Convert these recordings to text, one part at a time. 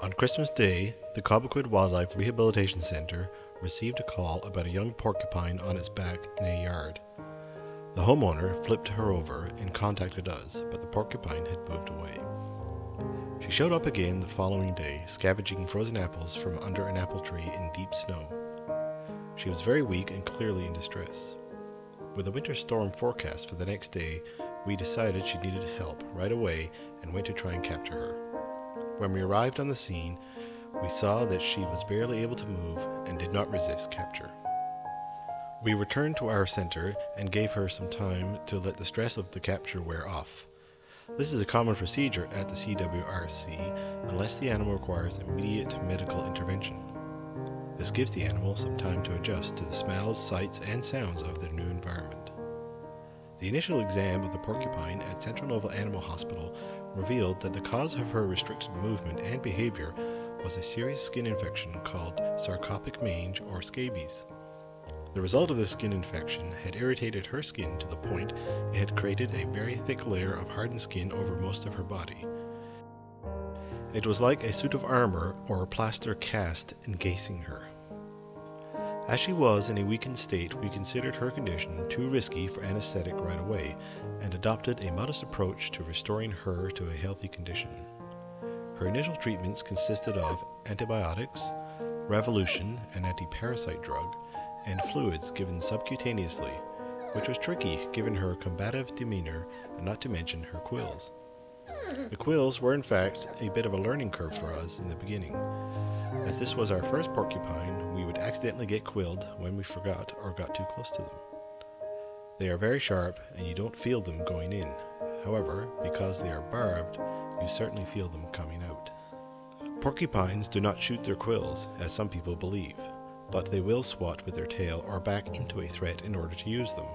On Christmas Day, the Cobequid Wildlife Rehabilitation Centre received a call about a young porcupine on its back in a yard. The homeowner flipped her over and contacted us, but the porcupine had moved away. She showed up again the following day, scavenging frozen apples from under an apple tree in deep snow. She was very weak and clearly in distress. With a winter storm forecast for the next day, we decided she needed help right away and went to try and capture her. When we arrived on the scene, we saw that she was barely able to move and did not resist capture. We returned to our centre and gave her some time to let the stress of the capture wear off. This is a common procedure at the CWRC unless the animal requires immediate medical intervention. This gives the animal some time to adjust to the smells, sights, and sounds of their new environment. The initial exam of the porcupine at Central Nova Animal Hospital revealed that the cause of her restricted movement and behavior was a serious skin infection called sarcoptic mange or scabies. The result of this skin infection had irritated her skin to the point it had created a very thick layer of hardened skin over most of her body. It was like a suit of armor or a plaster cast encasing her. As she was in a weakened state, we considered her condition too risky for anesthetic right away and adopted a modest approach to restoring her to a healthy condition. Her initial treatments consisted of antibiotics, Revolution, an anti-parasite drug, and fluids given subcutaneously, which was tricky given her combative demeanor and not to mention her quills. The quills were in fact a bit of a learning curve for us in the beginning. As this was our first porcupine, we would accidentally get quilled when we forgot or got too close to them. They are very sharp and you don't feel them going in. However, because they are barbed, you certainly feel them coming out. Porcupines do not shoot their quills, as some people believe, but they will swat with their tail or back into a threat in order to use them.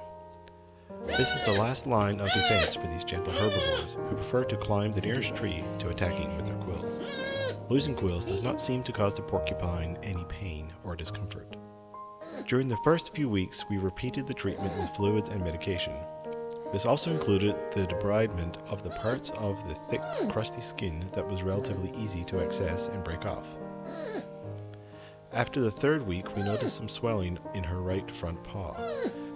This is the last line of defense for these gentle herbivores who prefer to climb the nearest tree to attacking with their quills. Losing quills does not seem to cause the porcupine any pain or discomfort. During the first few weeks, we repeated the treatment with fluids and medication. This also included the debridement of the parts of the thick, crusty skin that was relatively easy to access and break off. After the third week, we noticed some swelling in her right front paw.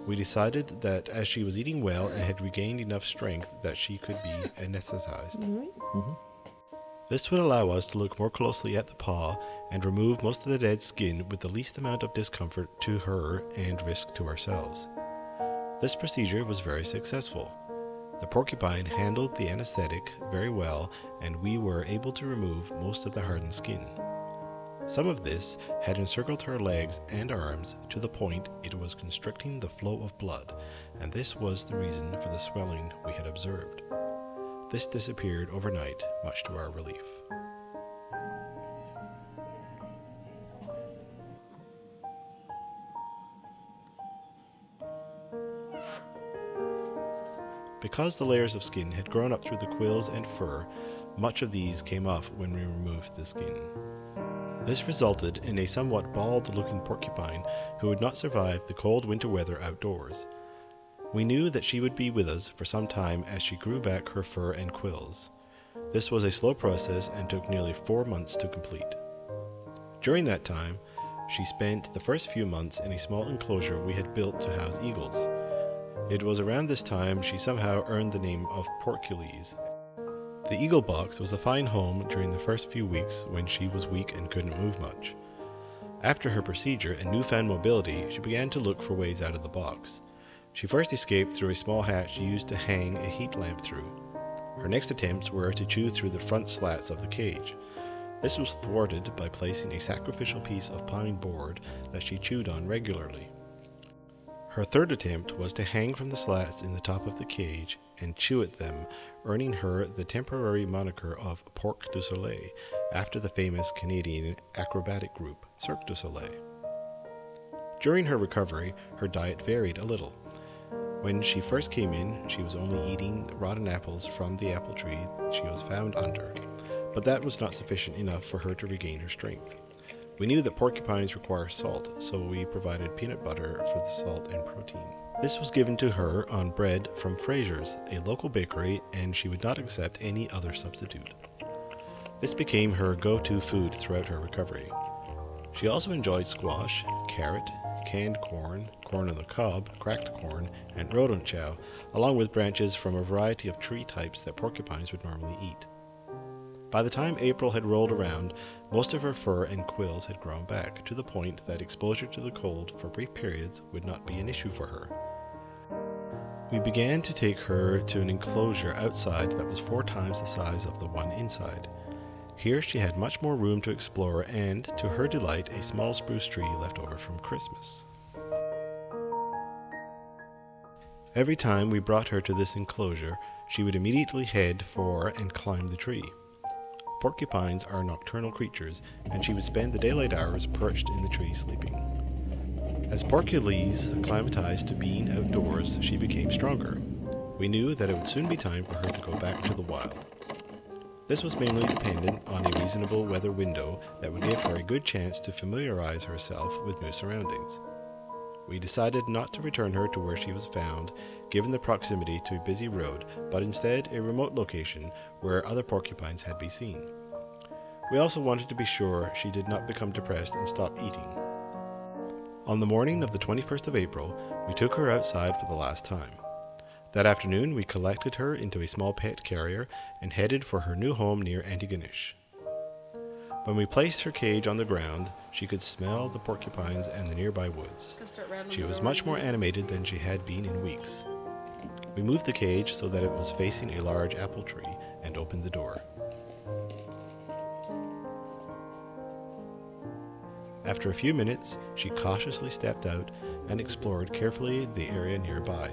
We decided that as she was eating well and had regained enough strength that she could be anesthetized. This would allow us to look more closely at the paw and remove most of the dead skin with the least amount of discomfort to her and risk to ourselves. This procedure was very successful. The porcupine handled the anesthetic very well and we were able to remove most of the hardened skin. Some of this had encircled her legs and arms to the point it was constricting the flow of blood, and this was the reason for the swelling we had observed. This disappeared overnight, much to our relief. Because the layers of skin had grown up through the quills and fur, much of these came off when we removed the skin. This resulted in a somewhat bald-looking porcupine who would not survive the cold winter weather outdoors. We knew that she would be with us for some time as she grew back her fur and quills. This was a slow process and took nearly 4 months to complete. During that time, she spent the first few months in a small enclosure we had built to house eagles. It was around this time she somehow earned the name of Porcules. The eagle box was a fine home during the first few weeks when she was weak and couldn't move much. After her procedure and newfound mobility, she began to look for ways out of the box. She first escaped through a small hatch used to hang a heat lamp through. Her next attempts were to chew through the front slats of the cage. This was thwarted by placing a sacrificial piece of pine board that she chewed on regularly. Her third attempt was to hang from the slats in the top of the cage and chew at them, earning her the temporary moniker of Porc du Soleil, after the famous Canadian acrobatic group Cirque du Soleil. During her recovery, her diet varied a little. When she first came in, she was only eating rotten apples from the apple tree she was found under, but that was not sufficient enough for her to regain her strength. We knew that porcupines require salt, so we provided peanut butter for the salt and protein. This was given to her on bread from Fraser's, a local bakery, and she would not accept any other substitute. This became her go-to food throughout her recovery. She also enjoyed squash, carrot, canned corn, corn on the cob, cracked corn, and rodent chow, along with branches from a variety of tree types that porcupines would normally eat. By the time April had rolled around, most of her fur and quills had grown back, to the point that exposure to the cold for brief periods would not be an issue for her. We began to take her to an enclosure outside that was 4 times the size of the one inside. Here she had much more room to explore and, to her delight, a small spruce tree left over from Christmas. Every time we brought her to this enclosure, she would immediately head for and climb the tree. Porcupines are nocturnal creatures, and she would spend the daylight hours perched in the tree sleeping. As Porcules acclimatized to being outdoors, she became stronger. We knew that it would soon be time for her to go back to the wild. This was mainly dependent on a reasonable weather window that would give her a good chance to familiarize herself with new surroundings. We decided not to return her to where she was found, given the proximity to a busy road, but instead a remote location where other porcupines had been seen. We also wanted to be sure she did not become depressed and stop eating. On the morning of the 21st of April, we took her outside for the last time. That afternoon, we collected her into a small pet carrier and headed for her new home near Antigonish. When we placed her cage on the ground, she could smell the porcupines and the nearby woods. She was much more animated than she had been in weeks. We moved the cage so that it was facing a large apple tree and opened the door. After a few minutes, she cautiously stepped out and explored carefully the area nearby.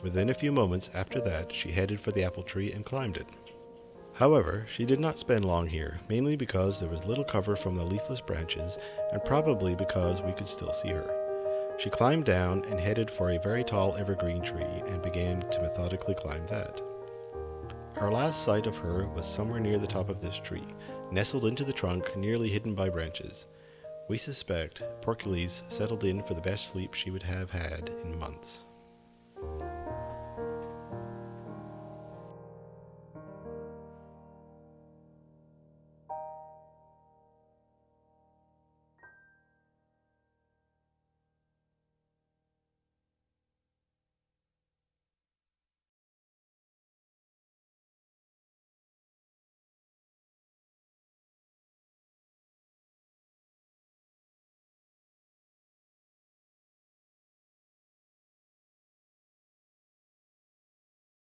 Within a few moments after that, she headed for the apple tree and climbed it. However, she did not spend long here, mainly because there was little cover from the leafless branches, and probably because we could still see her. She climbed down and headed for a very tall evergreen tree and began to methodically climb that. Our last sight of her was somewhere near the top of this tree, nestled into the trunk, nearly hidden by branches. We suspect Porcules settled in for the best sleep she would have had in months.